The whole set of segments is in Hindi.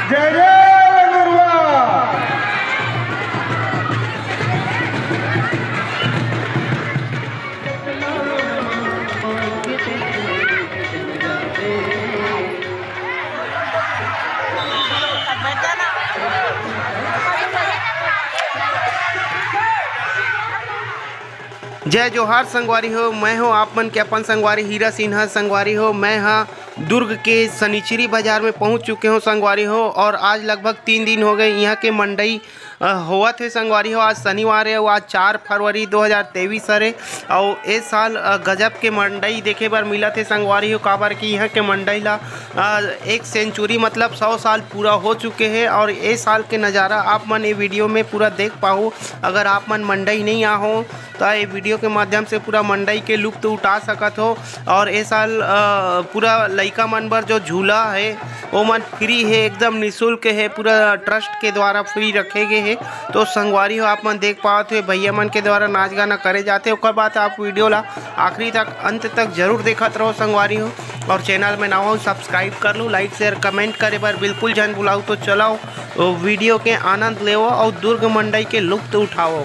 जय जय गुरुआ। जय जोहार संगवारी हो। मैं हूँ आप मन के अपन संगवारी हीरा सिन्हा। संगवारी हो, मैं हाँ दुर्ग के सनीचरी बाजार में पहुँच चुके हूँ संगवारी हो। और आज लगभग 3 दिन हो गए यहाँ के मंडई होवा थे संगवारी हो। आज शनिवार है और आज 4 फरवरी 2023 हरे। और इस साल गजब के मंडई देखे बर मिला थे संगवारी हो। काबर कि यहाँ के मंडई ला 1 सेंचुरी मतलब 100 साल पूरा हो चुके हैं। और इस साल के नज़ारा आप मन ये वीडियो में पूरा देख पाओ। अगर आप मन मंडई नहीं आ हो तो ये वीडियो के माध्यम से पूरा मंडई के लुत्फ उठा सकत हो। और इस साल पूरा लइका मन बर जो झूला है वो मन फ्री है, एकदम निःशुल्क है, पूरा ट्रस्ट के द्वारा फ्री रखे गए हैं। तो संगवारी हो आप मन देख पाते हो भैया मन के द्वारा नाच गाना करे जाते। ओकर बाद आप वीडियो ला आखिरी तक अंत तक जरूर देखत रहो संगवारी हो। और चैनल में नवा हो सब्सक्राइब कर लो, लाइक शेयर कमेंट करे बर बिल्कुल जन बुलाओ। तो चलाओ वीडियो के आनंद लेवो और दुर्ग मंडई के लुत्फ उठाओ।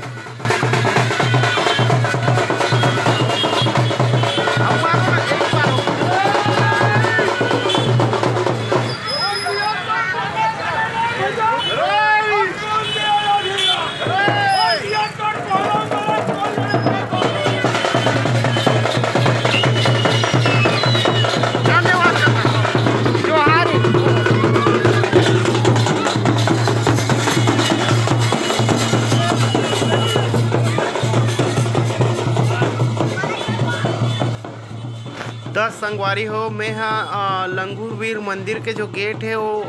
संगवारी हो, मैं हाँ लंगूर वीर मंदिर के जो गेट है वो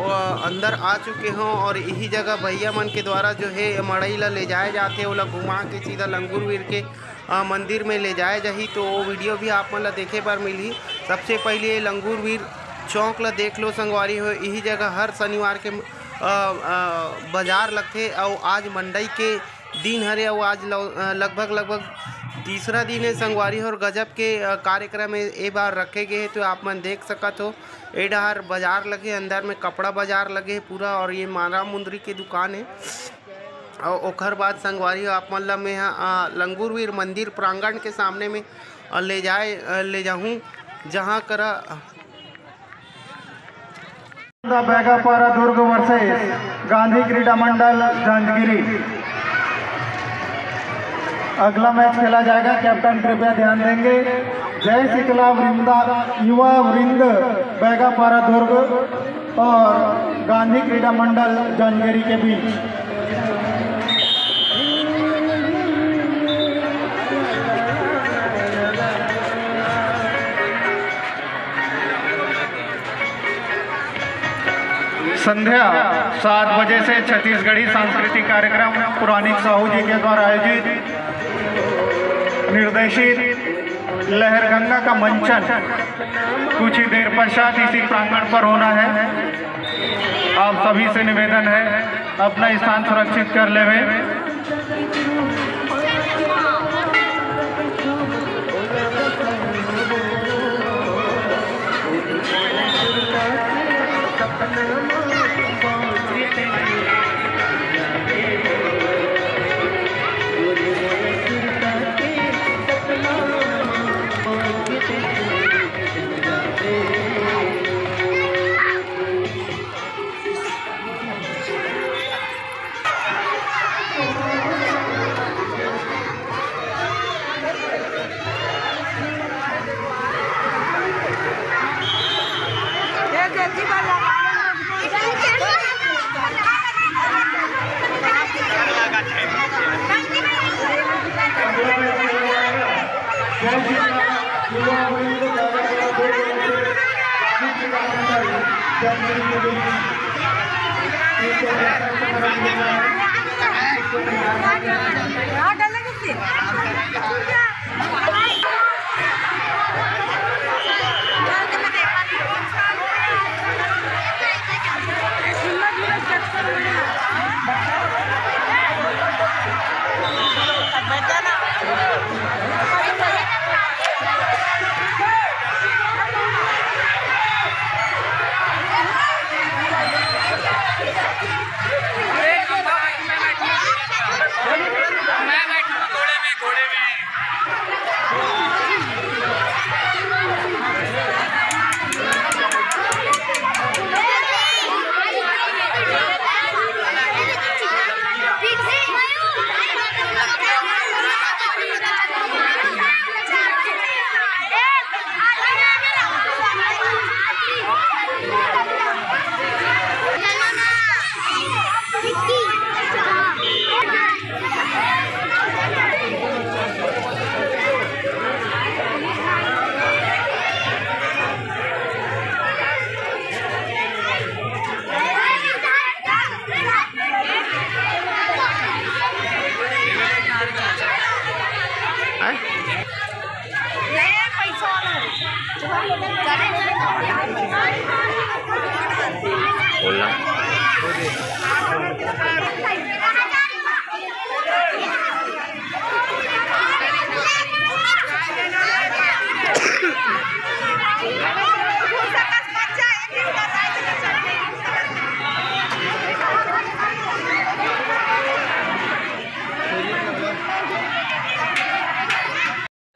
अंदर आ चुके हों। और यही जगह भैया मन के द्वारा जो है मड़ई ला ले जाए जाते ओला घुमा के सीधा लंगूर वीर के मंदिर में ले जाए जाही। तो वो वीडियो भी आप मन ला देखे बर मिली। सबसे पहले लंगूर वीर चौक ला देख लो संगवारी हो। यही जगह हर शनिवार के बाजार लगते और आज मंडई के दिन हरे और आज लगभग तीसरा दिन है संगवारी हो। और गजब के कार्यक्रम ए बार रखे गए हैं तो आप मन देख सकत हो। ए डहर बाजार लगे, अंदर में कपड़ा बाजार लगे है पूरा। और ये मारा मुंदरी की दुकान है। और ओखर बाद संगवारी हो आप मन ला मैं लंगूर वीर मंदिर प्रांगण के सामने में ले जाऊँ जहाँ करा बैगापारा दुर्ग वर्सेस गांधी क्रीडा मंडल जांजगिरी। अगला मैच खेला जाएगा, कैप्टन कृपया ध्यान देंगे। जय शीतला वृंदा युवा वृंद बैगापारा दुर्ग और गांधी क्रीडा मंडल जांजगिरी के बीच। संध्या 7 बजे से छत्तीसगढ़ी सांस्कृतिक कार्यक्रम पुरानी साहू जी के द्वारा आयोजित निर्देशित लहरगंगा का मंचन कुछ ही देर पश्चात इसी प्रांगण पर होना है। आप सभी से निवेदन है अपना स्थान सुरक्षित कर लेवे।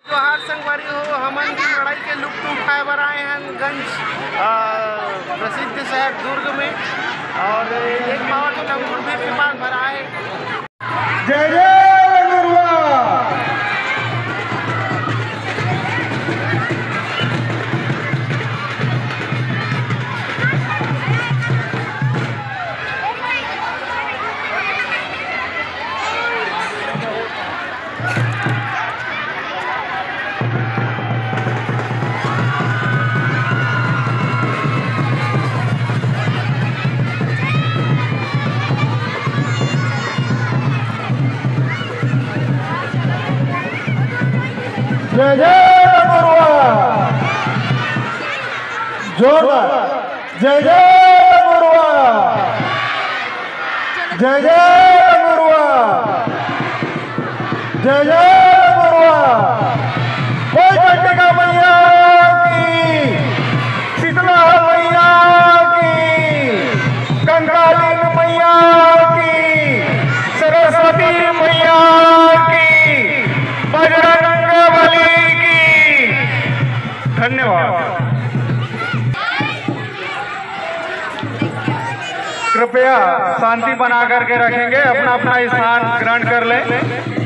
जोहार संगवारी हो, हमन की लड़ाई के लुत्फ उठाए बर आए हैं गंज प्रसिद्ध शहर दुर्ग में, और एक पावर के अंगूर भी विमान भरा है। जय जय गुरुआ। जय जय गुरुआ। जोरदार जय जय गुरुआ। जय जय गुरुआ। जय जय गुरुआ। कोई चंडिका मैया की, शीतला मैया की, कंकालीन मैया की, सरस्वती मैया की, बजरंग बली की। धन्यवाद। कृपया शांति बना करके रखेंगे, अपना अपना स्थान ग्रहण कर लें।